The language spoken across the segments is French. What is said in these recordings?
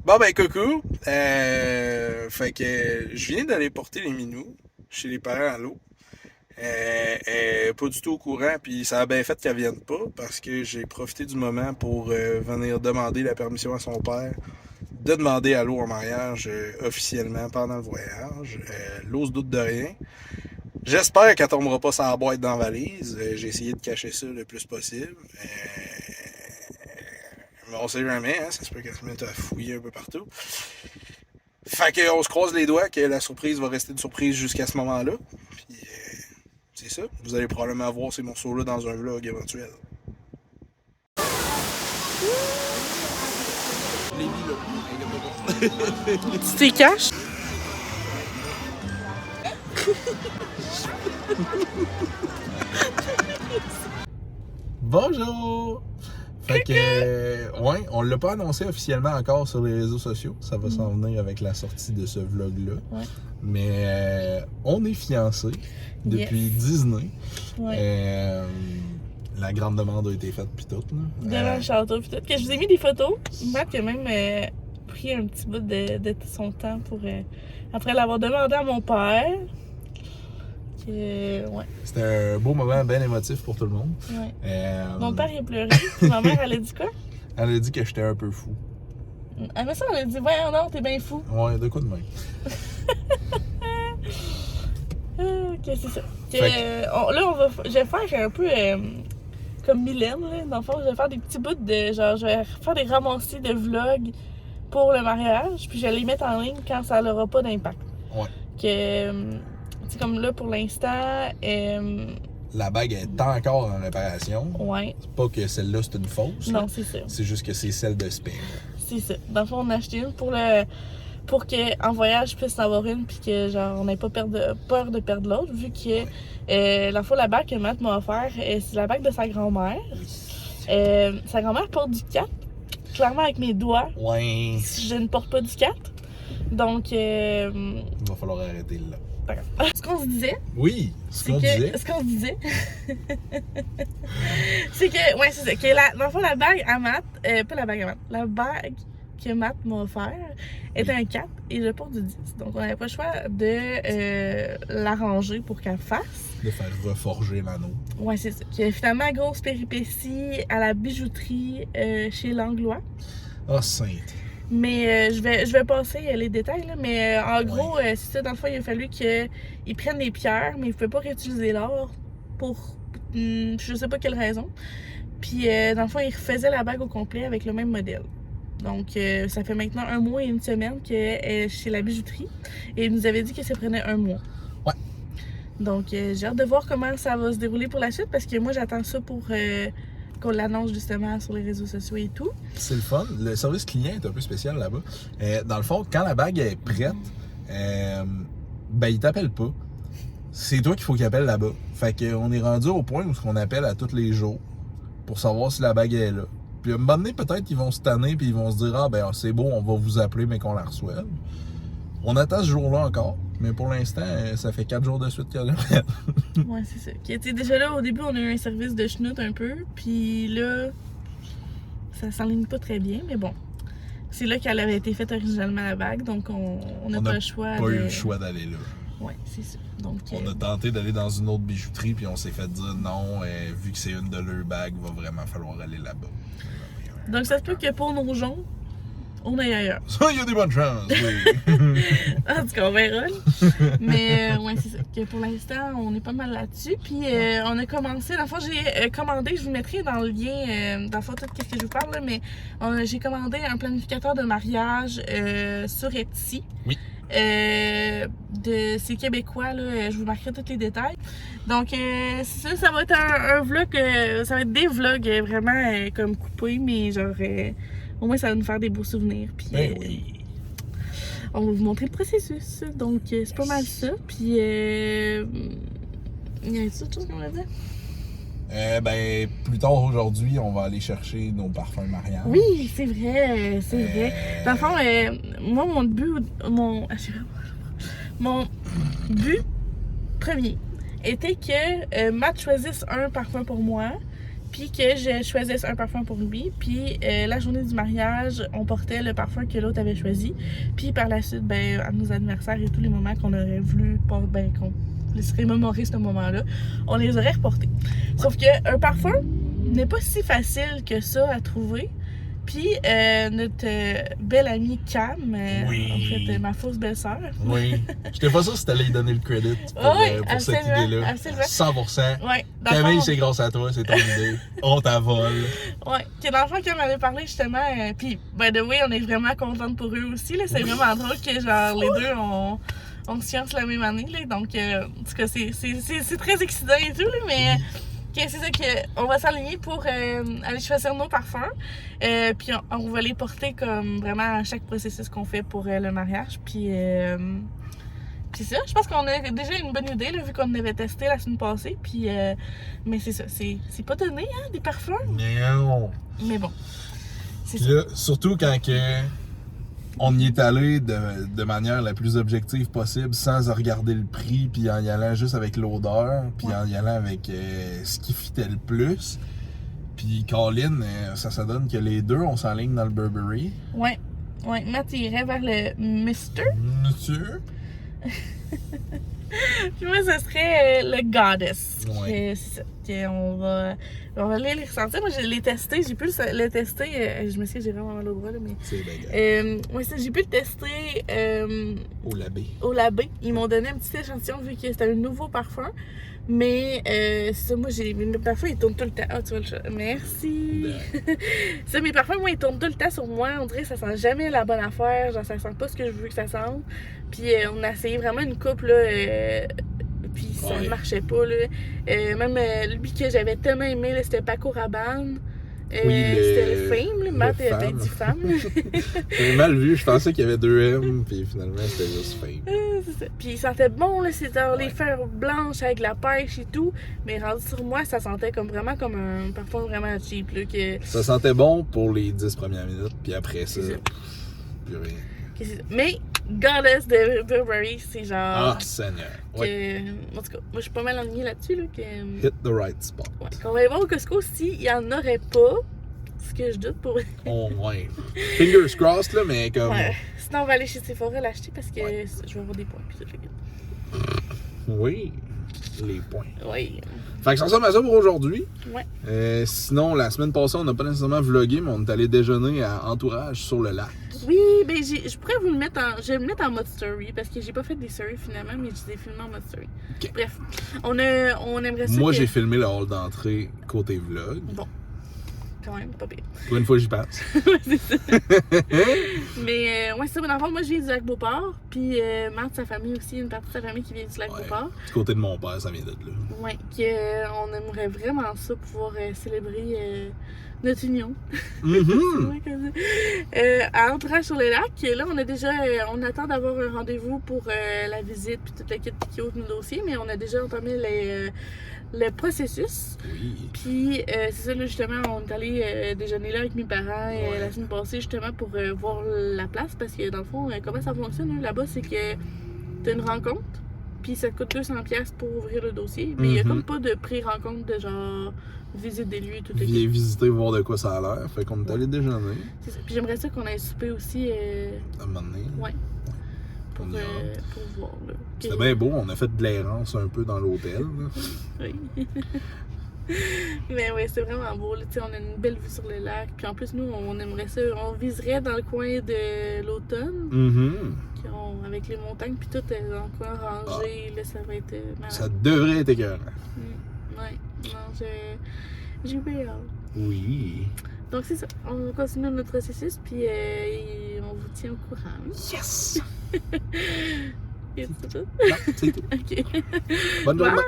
Bon ben coucou, fait que je viens d'aller porter les minous chez les parents à l'eau. Pas du tout au courant, puis ça a bien fait qu'elle vienne pas parce que j'ai profité du moment pour venir demander la permission à son père de demander à l'eau en mariage officiellement pendant le voyage. L'eau se doute de rien. J'espère qu'elle tombera pas sur la boîte dans la valise. J'ai essayé de cacher ça le plus possible. Mais on sait jamais, hein, ça se peut qu'elle se mette à fouiller un peu partout. Fait qu'on se croise les doigts que la surprise va rester une surprise jusqu'à ce moment-là. Puis c'est ça. Vous allez probablement voir ces morceaux-là dans un vlog éventuel. Je l'ai mis là. Tu t'es caches? Bonjour! Fait que, ouais, on l'a pas annoncé officiellement encore sur les réseaux sociaux. Ça va s'en venir avec la sortie de ce vlog-là. Ouais. Mais on est fiancés depuis Disney. Ouais. La grande demande a été faite, puis tout. Devant le château, pis tout. Que je vous ai mis des photos. Matt a même pris un petit bout de son temps pour. Après l'avoir demandé à mon père. Ouais. C'était un beau moment bien émotif pour tout le monde. Ouais. Mon père, il pleurait. Ma mère, elle a dit quoi? Elle a dit que j'étais un peu fou. Elle m'a ça, elle a dit, voyons non, t'es bien fou. Ouais, de quoi de même. Ok, c'est ça. Je vais faire un peu comme Mylène, là. Dans le fond, je vais faire des petits bouts de. Genre, je vais faire des ramassis de vlogs pour le mariage, puis je vais les mettre en ligne quand ça n'aura pas d'impact. Ouais. C'est comme là pour l'instant. La bague est encore en réparation. Ouais. C'est pas que celle-là c'est une fausse. Non, là. c'est ça. C'est juste que c'est celle de Spain. C'est ça. Dans le fond, on a acheté une pour qu'en voyage, je puisse en avoir une, puis que genre on n'ait pas peur de perdre l'autre, vu que la bague que Matt m'a offert, c'est la bague de sa grand-mère. Sa grand-mère porte du 4, clairement avec mes doigts. Ouais. Je ne porte pas du 4. Donc, Il va falloir arrêter là. d'accord. Ce qu'on se disait. Oui, ce qu'on disait. Ce qu'on se disait. C'est que, ouais, c'est ça. Que dans le fond, la bague à Matt, pas la bague à Matt, la bague que Matt m'a offert était un 4 et je porte du 10. Donc, on n'avait pas le choix de l'arranger pour qu'elle fasse. De faire reforger l'anneau. Ouais, c'est ça. Qui a finalement grosse péripétie à la bijouterie chez Langlois. Ah, sainte. Mais je vais passer les détails, là, mais en gros, c'est ça, dans le fond, il a fallu qu'ils prennent des pierres, mais ils ne pouvaient pas réutiliser l'or pour je sais pas quelle raison. Puis, dans le fond, ils refaisaient la bague au complet avec le même modèle. Donc, ça fait maintenant 1 mois et 1 semaine qu'elle est chez la bijouterie. Et il nous avait dit que ça prenait 1 mois. Ouais. Donc, j'ai hâte de voir comment ça va se dérouler pour la suite, parce que moi, j'attends ça pour qu'on l'annonce justement sur les réseaux sociaux et tout. C'est le fun. Le service client est un peu spécial là-bas. Dans le fond, quand la bague est prête, ben il t'appelle pas. C'est toi qu'il faut qu'il appelle là-bas. Fait qu'on est rendu au point où on appelle à tous les jours pour savoir si la bague est là. Puis à un moment donné, peut-être qu'ils vont se tanner puis ils vont se dire « Ah ben c'est beau, on va vous appeler mais qu'on la reçoive. » On attend ce jour-là encore, mais pour l'instant, ça fait 4 jours de suite qu'elle est prête. Ouais, c'est ça. Okay, déjà là, au début, on a eu un service de schnout un peu, puis là, ça s'enligne pas très bien, mais bon. C'est là qu'elle avait été faite originalement la bague, donc on n'a pas le choix. On n'a pas eu le choix d'aller là. Ouais, c'est ça. Donc, on a tenté d'aller dans une autre bijouterie, puis on s'est fait dire non, vu que c'est une de leurs bagues, il va vraiment falloir aller là-bas. Donc ça se peut que pour nos joncs, on aille ailleurs. Ça, il y a des bonnes chances, oui. En tout cas, on verra. Mais ouais, c'est ça. Que pour l'instant, on est pas mal là-dessus. Puis on a commencé. Dans le fond, j'ai commandé, je vous mettrai dans le lien, dans le fond, tout ce que je vous parle, là, mais j'ai commandé un planificateur de mariage sur Etsy. Oui. C'est québécois, là, je vous marquerai tous les détails. Donc, ça va être un vlog, ça va être des vlogs vraiment comme coupés, mais genre, au moins ça va nous faire des beaux souvenirs. Puis, oui. on va vous montrer le processus. Donc, c'est pas mal ça. Puis, il y a autre chose qu'on va dire? Ben, plus tard aujourd'hui, on va aller chercher nos parfums mariage. Oui, c'est vrai, c'est vrai. Dans le fond, moi, mon but premier était que Matt choisisse un parfum pour moi, puis que je choisisse un parfum pour lui. Puis la journée du mariage, on portait le parfum que l'autre avait choisi. Puis par la suite, ben, à nos anniversaires et tous les moments qu'on aurait voulu, ben, qu'on se remémorer ce moment-là, on les aurait reportés. Sauf qu'un parfum n'est pas si facile que ça à trouver. Puis notre belle amie Cam, Oui. en fait ma fausse belle-sœur. Oui. J'étais pas sûr si t'allais lui donner le credit pour cette idée-là. Absolument. 100%. Ouais, Camille, c'est grâce à toi, c'est ton idée. On t'avole. Ouais, que dans le fond, Cam m'avait parlé justement, puis by the way, on est vraiment contente pour eux aussi, là, c'est vraiment drôle que genre les deux on science la même année, là, donc en tout cas c'est très excitant et tout, là, mais... Okay, c'est ça qu'on va s'aligner pour aller choisir nos parfums. Puis on va les porter comme vraiment à chaque processus qu'on fait pour le mariage. Puis ça, je pense qu'on a déjà une bonne idée là, vu qu'on avait testé la semaine passée. Puis, mais c'est ça, c'est pas donné, hein, des parfums. Non. Mais bon. Puis là, surtout quand on y est allé de manière la plus objective possible, sans regarder le prix, puis en y allant juste avec l'odeur, puis en y allant avec ce qui fitait le plus. Puis Colin, ça donne que les deux, on s'enligne dans le Burberry. Ouais, Matt irait vers le Mister. Monsieur. Puis moi, ce serait le Goddess. Ouais. C'est ça. On va aller les ressentir. Moi, je l'ai testé. J'ai pu le tester. Je me suis dit, j'ai vraiment mal au bras, là, mais. C'est bagarre. Ouais, ça, j'ai pu le tester Au labé. au labé. Ils m'ont donné un petit échantillon vu que c'était un nouveau parfum. Mais ça, moi, mes parfums, ils tournent tout le temps. Ah, tu vois le chat. Merci. Ça, mes parfums, moi, ils tournent tout le temps sur moi. On dirait que ça sent jamais la bonne affaire. Genre, ça sent pas ce que je veux que ça sente. Puis on a essayé vraiment une coupe, là. Puis ça ne marchait pas, là. Même lui que j'avais tellement aimé, là, c'était Paco Rabanne. Oui, c'était le Fame, là. Matt avait dit Femme. J'ai mal vu, je pensais qu'il y avait deux M, puis finalement c'était juste Fame. C'est ça. Puis il sentait bon, là, c'était les feuilles blanches avec la pêche et tout. Mais rendu sur moi, ça sentait vraiment comme un parfum vraiment cheap, là. Ça sentait bon pour les 10 premières minutes, puis après ça, plus rien. Mais Goddess de Burberry, c'est genre. Ah, Seigneur. Ouais. En tout cas, moi je suis pas mal ennuyée là-dessus. Là, Hit the right spot. Ouais. Qu'on va aller voir au Costco s'il y en aurait pas. Ce que je doute pour. Oh, ouais. Fingers crossed, là, mais comme. Ouais. Sinon, on va aller chez Sephora l'acheter parce que je vais avoir des points. Puis tout le gars. Oui, les points. Oui. Fait que ça ressemble à ça pour aujourd'hui. Ouais. Sinon, la semaine passée, on n'a pas nécessairement vlogué, mais on est allé déjeuner à Entourage sur le lac. Oui, ben je pourrais vous le mettre en. Je vais le mettre en mode story parce que j'ai pas fait des stories finalement, mais je les ai filmés en mode story. Okay. Bref, on aimerait ça. Moi, j'ai filmé le hall d'entrée côté vlog. Bon. Quand même, pas pire. Pour une fois, j'y passe. C'est ça. Mais, ouais, c'est ça. Dans le fond, moi, je viens du lac Beauport. Puis, Marthe, sa famille aussi, une partie de sa famille qui vient du lac Beauport. Du côté de mon père, ça vient d'être là. Ouais, on aimerait vraiment ça, pouvoir célébrer notre union. À Entourage sur le lac. Là, on attend d'avoir un rendez-vous pour la visite puis toute la quête qui ouvre nos dossiers, mais on a déjà entamé le processus. Oui. Puis, c'est ça, là, justement, on est allé déjeuner là avec mes parents la semaine passée, justement, pour voir la place, parce que, dans le fond, comment ça fonctionne, hein, là-bas, c'est que t'as une rencontre, puis ça te coûte 200$ pour ouvrir le dossier, mais il y a comme pas de pré-rencontre de genre visite des lieux et tout. Viens visiter, voir de quoi ça a l'air. Fait qu'on est allé déjeuner. C'est ça. Puis j'aimerais ça qu'on aille souper aussi. À un moment donné. Ouais. Pour voir, là. C'était bien beau, on a fait de l'errance un peu dans l'hôtel. Oui. Mais ouais, c'est vraiment beau. Là. On a une belle vue sur le lac. Puis en plus, nous, on aimerait ça. On viserait dans le coin de l'automne. Avec les montagnes, puis tout est dans le coin rangé. Là, ça va être malade. Ça devrait être écœurant. Ouais. Non, j'ai bien hâte. Oui. Donc c'est ça. On continue notre processus, puis on vous tient au courant. Yes! Et c'est tout? Non, c'est tout. OK. Bonne journée.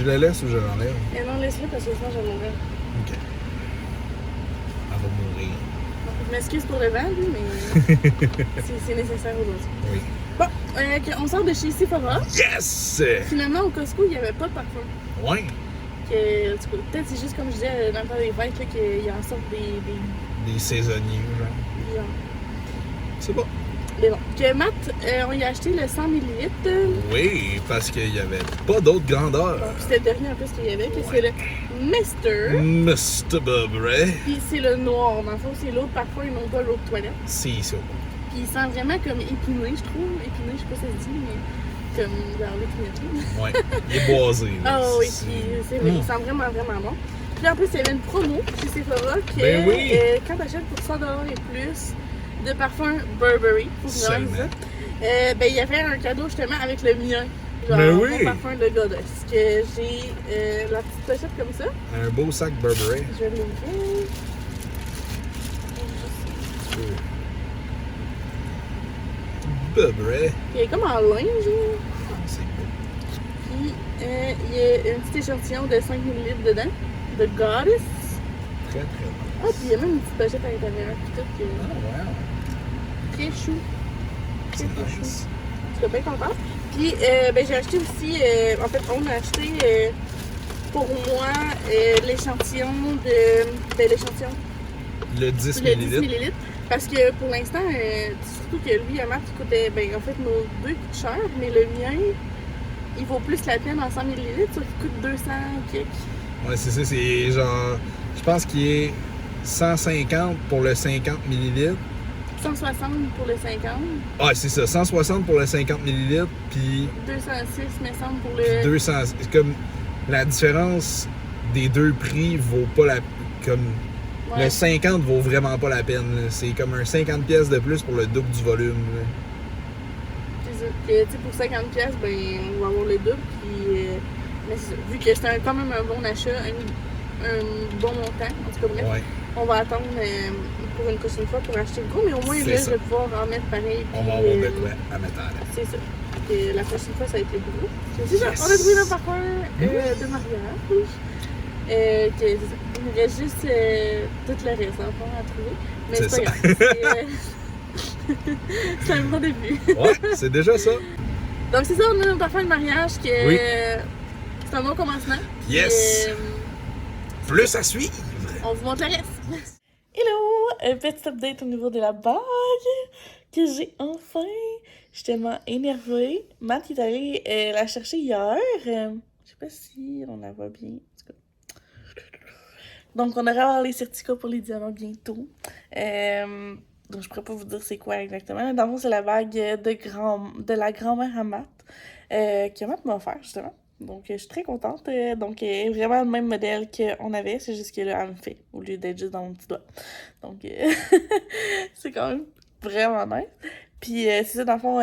Je le laisse ou je l'enlève? Et non, laisse-le parce que sinon je vais mourir. Ok. Elle va mourir. Je m'excuse pour le vent, lui, mais c'est nécessaire aujourd'hui. Oui. Bon, on sort de chez Sephora. Yes! Finalement, au Costco, il n'y avait pas de parfum. Ouais. Peut-être c'est juste comme je disais dans le temps des fêtes là, qu'il y en sorte Des saisonniers, genre. C'est bon. Mais bon. Que Matt, on y a acheté le 100 ml. Oui, parce qu'il n'y avait pas d'autre grandeur. Bon, puis c'était le dernier en plus qu'il y avait, que c'est le Mister. Mr. Burberry. Puis c'est le noir. Dans le fond, c'est l'autre parfum et non pas l'autre toilette. Si, c'est bon. Puis il sent vraiment comme épiné, je trouve. Épiné, je sais pas si ça se dit, mais comme dans l'épinette. Ouais, il est boisé. Ah Là. oui, puis c'est vrai, il sent vraiment, vraiment bon. Puis en plus, il y avait une promo chez Sephora que Ben oui. quand tu achètes pour 100$ et plus de parfum Burberry, faut que je dise ça, ben il y avait un cadeau justement avec le mien. Genre Ben oui. mon parfum de goddess. Que j'ai la petite pochette comme ça. Un beau sac Burberry. Je vais l'ouvrir. Burberry. Il est comme en linge. Ah, c'est beau. Puis il y a un petit échantillon de 5 ml dedans. De goddess. Très, très bon. Ah, puis il y a même une petite pochette à l'intérieur. Puis tout. Ah, wow. Très chou. C'est nice. Je suis bien contente. Puis, ben, j'ai acheté aussi, en fait, on a acheté pour moi l'échantillon de. Ben, l'échantillon. Le 10 Le 10 ml. ml. Parce que pour l'instant, surtout que lui, à Matt, il coûtait. Ben, en fait, nos deux coûtent cher, mais le mien, il vaut plus la peine en 100 ml, sauf qu'il coûte 200 quelques. Ouais, c'est ça, c'est genre. Je pense qu'il est 150 pour le 50 ml. 160 pour le 50. Ah, c'est ça, 160 pour le 50 ml, puis 206, me semble, pour le. 200. C'est comme la différence des deux prix vaut pas la. Comme. Ouais. Le 50 vaut vraiment pas la peine. Là. C'est comme un 50 pièces de plus pour le double du volume. Là. C'est ça. Que, tu sais, pour 50$, ben, on va avoir le double. Puis, mais c'est ça. Vu que c'était quand même un bon achat, un bon montant, en tout cas, bref, Ouais. on va attendre pour une prochaine fois pour acheter le gros. Mais au moins, C'est là, ça. je vais pouvoir en mettre pareil. On puis, va avoir de quoi à mettre à la. C'est ça. Que la prochaine fois, ça va être le gros. C'est ça. Yes. On a trouvé un parfum de mariage. Que, il nous reste juste tout le reste enfant à trouver. Mais C'est c'est pas ça. grave. C'est un bon début. Ouais, c'est déjà ça. Donc c'est ça, on a notre parfum de mariage que Oui. c'est un bon commencement. Yes. Puis, Plus à suivre. on vous montre le reste. Hello! Un petit update au niveau de la bague que j'ai enfin. Je suis tellement énervée. Matt est allé la chercher hier. Je sais pas si on la voit bien. En tout cas. Donc, on aura avoir les certificats pour les diamants bientôt. Donc, je pourrais pas vous dire c'est quoi exactement. Dans le fond, c'est la bague de la grand-mère à Matt que Matt m'a offert, justement. Donc, je suis très contente. Donc, vraiment le même modèle qu'on avait. C'est juste que là, elle me fait au lieu d'être juste dans mon petit doigt. Donc, c'est quand même vraiment nice. Puis, c'est ça, dans le fond,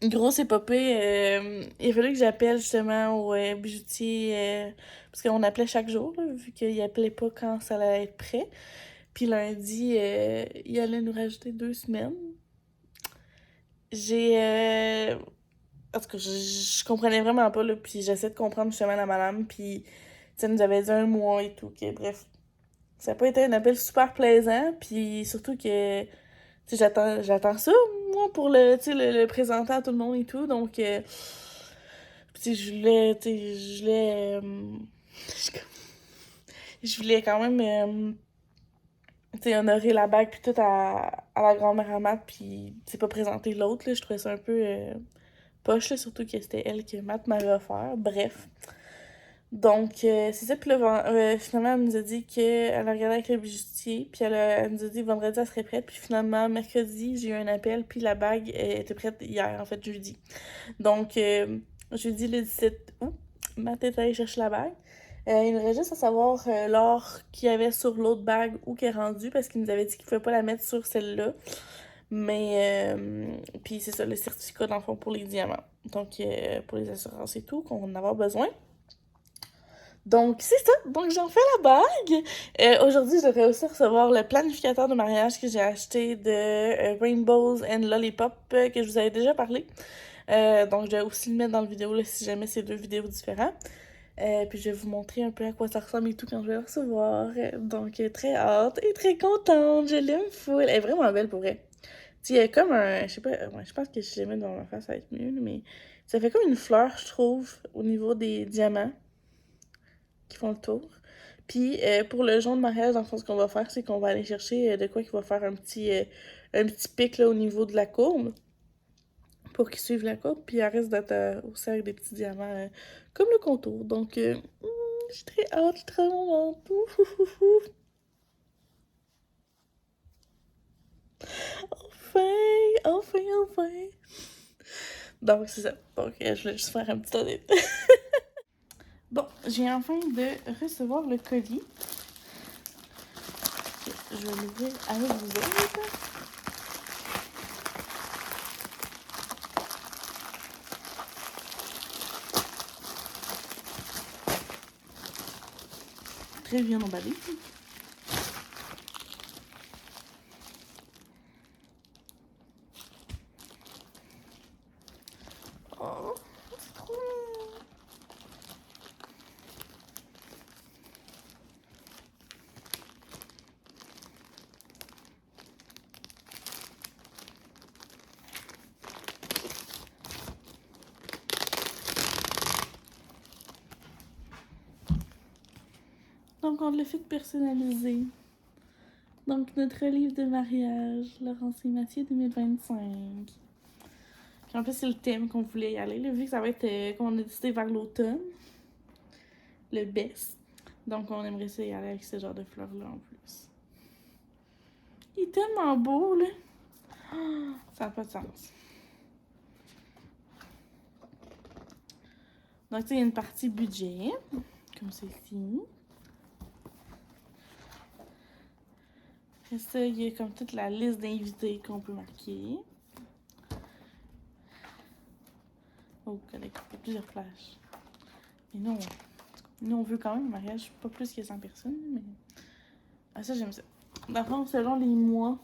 grosse épopée. Il a fallu que j'appelle justement au bijoutier parce qu'on appelait chaque jour, là, vu qu'il appelait pas quand ça allait être prêt. Puis lundi, il allait nous rajouter 2 semaines. En tout cas, je comprenais vraiment pas, là, puis j'essaie de comprendre justement la madame, puis ça nous avait dit 1 mois et tout, que bref. Ça n'a pas été un appel super plaisant, puis surtout que, tu sais, j'attends ça, moi, pour le présenter à tout le monde et tout, donc, tu sais, je voulais quand même, tu sais, honorer la bague puis tout à la grand-mère à Matt, puis c'est pas présenter l'autre, là, je trouvais ça un peu poche, là, surtout que c'était elle que Matt m'avait offert, bref. Donc, c'est ça, puis là, finalement, elle nous a dit qu'elle a regardé avec le bijoutier, puis elle nous a dit vendredi, elle serait prête, puis finalement, mercredi, j'ai eu un appel, puis la bague était prête hier, en fait, jeudi. Donc, jeudi, le 17 août, Matt est allé chercher la bague. Il nous reste juste à savoir l'or qu'il y avait sur l'autre bague où qu'elle est rendue, parce qu'il nous avait dit qu'il ne pouvait pas la mettre sur celle-là. Mais, puis c'est ça, le certificat dans le fond pour les diamants. Donc, pour les assurances et tout, qu'on va en avoir besoin. Donc, c'est ça. Donc, j'en fais la bague. Aujourd'hui, je devrais aussi recevoir le planificateur de mariage que j'ai acheté de Rainbows and Lollipop, que je vous avais déjà parlé. Donc, je vais aussi le mettre dans la vidéo là, si jamais c'est 2 vidéos différentes. Puis je vais vous montrer un peu à quoi ça ressemble et tout quand je vais le recevoir. Donc, très hâte et très contente. Je l'aime full. Elle est vraiment belle pour vrai. Tu sais, il y a comme un. Je sais pas, ouais, je pense que si je les mets dans ma face, ça va être mieux, mais ça fait comme une fleur, je trouve, au niveau des diamants qui font le tour. Puis pour le jonc de mariage, dans le fond, ce qu'on va faire, c'est qu'on va aller chercher de quoi qui va faire un petit pic là, au niveau de la courbe pour qu'il suive la courbe. Puis elle reste d'être aussi avec des petits diamants comme le contour. Donc, j'ai très hâte, j'ai très hâte. Ouf, ouf, ouf, ouf. Enfin, enfin. Donc, c'est ça. Donc, je voulais juste faire un petit audit. Bon, j'ai enfin de recevoir le colis. Je vais l'ouvrir avec vous autres. Très bien emballé. Oh, c'est trop mignon. Donc, on l'a fait personnaliser. Donc, notre livre de mariage, Laurence et Mathieu 2025. Puis en plus, c'est le thème qu'on voulait y aller. Là, vu que ça va être, comme on a décidé vers l'automne, le best. Donc, on aimerait ça y aller avec ce genre de fleurs-là en plus. Il est tellement beau, là. Oh, ça n'a pas de sens. Donc, tu sais, il y a une partie budget, comme ceci. Après ça, il y a comme toute la liste d'invités qu'on peut marquer. Oh, correct, il y a plusieurs flashs. Mais non, nous, on veut quand même un mariage pas plus que 100 personnes, mais... Ah, ça, j'aime ça. Dans le fond, selon les mois,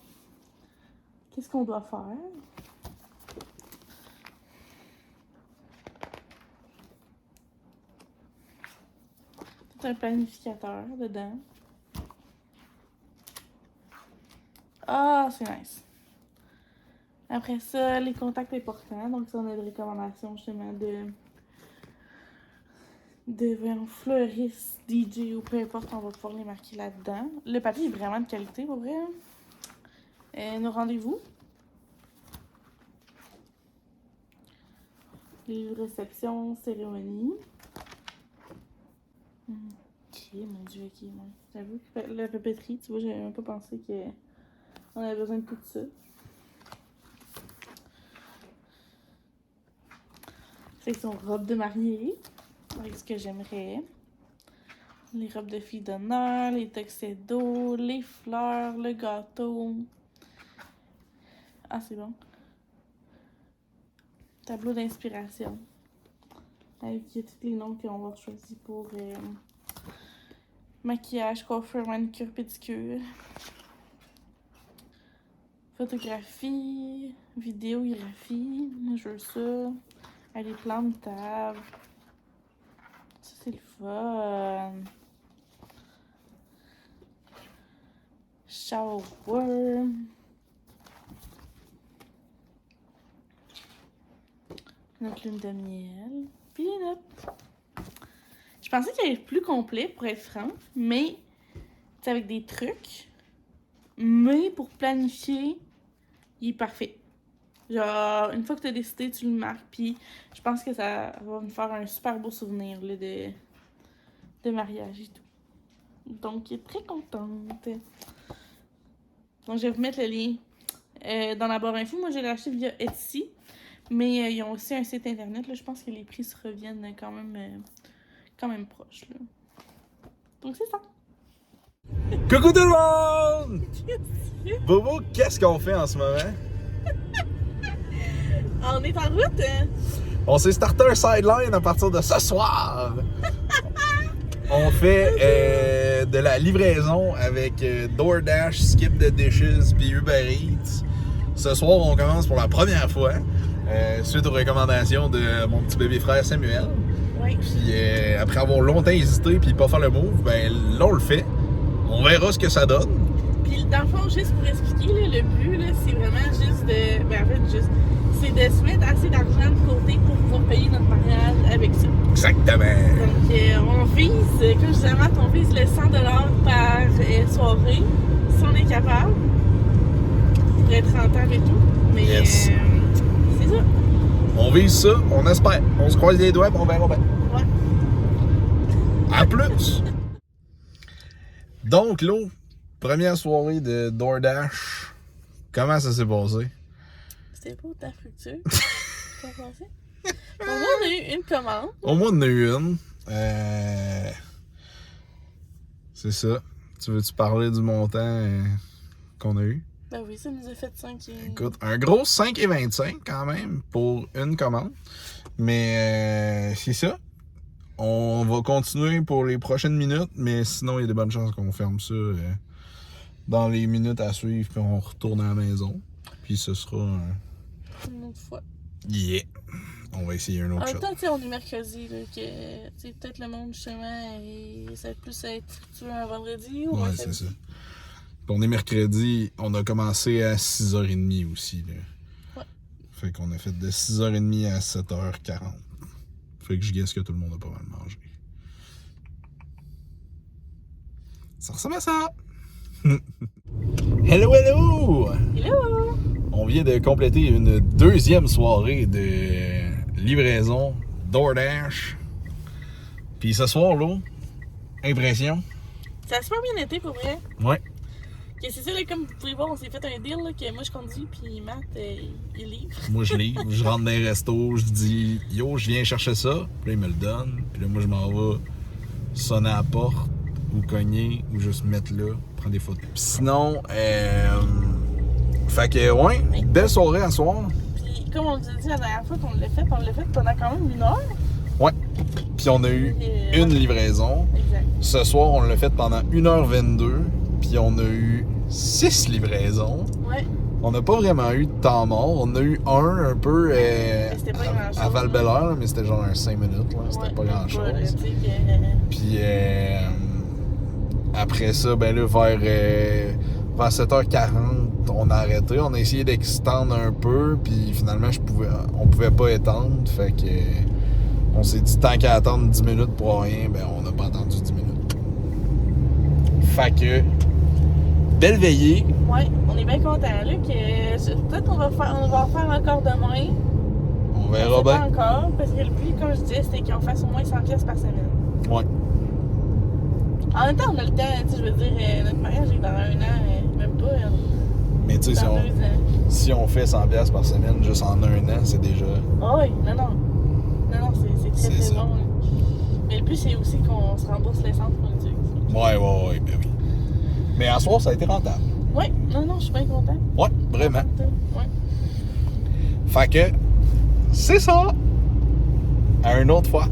qu'est-ce qu'on doit faire? Tout un planificateur dedans. Ah, c'est nice. Après ça, les contacts importants. Donc, ça, on a des recommandations justement de fleuristes, DJ ou peu importe, on va pouvoir les marquer là-dedans. Le papier est vraiment de qualité, pour vrai. Nos rendez-vous. Les réceptions, cérémonies. Ok, mon dieu, ok. Ouais. J'avoue que la papeterie, tu vois, j'avais même pas pensé qu'on avait besoin de tout ça. Section robe de mariée, avec ce que j'aimerais. Les robes de filles d'honneur, les tuxedos, les fleurs, le gâteau. Ah, c'est bon. Tableau d'inspiration. Avec tous les noms qu'on va choisir pour maquillage, coiffure, manicure, pédicure. Photographie, vidéographie. Moi, je veux ça. Les plans de table. Ça, c'est le fun. Shower. Notre lune de miel. Puis hop. Je pensais qu'il allait être plus complet pour être franc, mais c'est avec des trucs. Mais pour planifier, il est parfait. Genre, une fois que tu as décidé, tu le marques, puis je pense que ça va me faire un super beau souvenir là, de mariage et tout. Donc, il est très contente. Donc, je vais vous mettre le lien dans la barre info. Moi, j'ai acheté via Etsy, mais ils ont aussi un site internet. Là, je pense que les prix se reviennent quand même proches. Là. Donc, c'est ça. Coucou tout le monde! Bobo, qu'est-ce qu'on fait en ce moment? On est en route, hein? On s'est starté un sideline à partir de ce soir! On fait de la livraison avec DoorDash, Skip the Dishes puis Uber Eats. Ce soir, on commence pour la première fois. suite aux recommandations de mon petit bébé frère Samuel. Oui. Puis après avoir longtemps hésité puis pas faire le move, ben là on le fait. On verra ce que ça donne. Puis dans le fond, juste pour expliquer, là, le but, là, c'est vraiment juste de. Ben en fait, juste. C'est de se mettre assez d'argent de côté pour pouvoir payer notre mariage avec ça. Exactement. Donc, on vise, comme je disais avant, on vise le 100$ par soirée, si on est capable. Pour être rentable et tout. Mais Yes. c'est ça. On vise ça, on espère. On se croise les doigts et on verra bien. Ouais. À plus! Donc, là, première soirée de DoorDash. Comment ça s'est passé? C'était pas autant fructueux. T'as pensé? Au moins, on a eu une commande. Au moins, on en a eu une. C'est ça. Tu veux-tu parler du montant qu'on a eu? Ben oui, ça nous a fait 5 et... Écoute, un gros 5,25 quand même pour une commande. Mais c'est ça. On va continuer pour les prochaines minutes, mais sinon, il y a de bonnes chances qu'on ferme ça dans les minutes à suivre, puis on retourne à la maison. Puis ce sera une autre fois. Yeah! On va essayer un En autre même shot. temps, tu sais, on est mercredi, là, que peut-être le monde, justement, ça va plus être fructueux un vendredi ou un Ouais, c'est samedi. ça. Puis on est mercredi, on a commencé à 6h30 aussi. Là. Ouais. Fait qu'on a fait de 6h30 à 7h40. Fait que je guesse que tout le monde a pas mal mangé. Ça ressemble à ça! Hello, hello! Hello! On vient de compléter une deuxième soirée de livraison DoorDash. Puis ce soir-là, impression? Ça a super bien été pour vrai. Ouais. Que c'est ça, là, comme vous pouvez voir, on s'est fait un deal là, que moi je conduis, puis Matt, il livre. Moi, je livre, je rentre dans les restos, je dis « Yo, je viens chercher ça. » Puis là, il me le donne. Puis là, moi, je m'en vais sonner à la porte, ou cogner, ou juste mettre là, prendre des photos. Puis sinon, fait que, ouais, belle soirée à soir. Puis comme on vous a dit la dernière fois qu'on l'a fait pendant quand même 1 heure. Ouais. Puis on a eu une livraison. Exact. Ce soir, on l'a fait pendant 1h22. Puis on a eu 6 livraisons. Ouais. On n'a pas vraiment eu de temps mort. On a eu un peu c'était pas grand-chose, à Val-Bélair, mais c'était genre un 5 minutes. Là. C'était pas grand-chose. Puis après ça, ben là, vers 7h40, on a arrêté. On a essayé d'extendre un peu, puis finalement, on pouvait pas étendre. Fait que on s'est dit, tant qu'à attendre 10 minutes pour rien, ben on n'a pas attendu 10 minutes. Fait que, belle veillée. Ouais, on est bien contents là que peut-être on va en faire encore demain. On verra Pas bien. encore, parce que le but, comme je disais, c'était qu'on fasse au moins 100$ par semaine. Ouais. En même temps, on a le temps, tu sais, je veux dire, notre mariage est dans 1 an, même pas. Mais tu sais, Dans 2 ans. si on fait 100$ par semaine juste en 1 an, c'est déjà... Ah oui, non, c'est très C'est très ça. bon. Là. Mais le but, c'est aussi qu'on se rembourse l'essence pour le truc. Ouais, ben oui. Mais à soir, ça a été rentable. Ouais, non, je suis bien content. Ouais, vraiment. Ouais. Fait que, c'est ça! À une autre fois.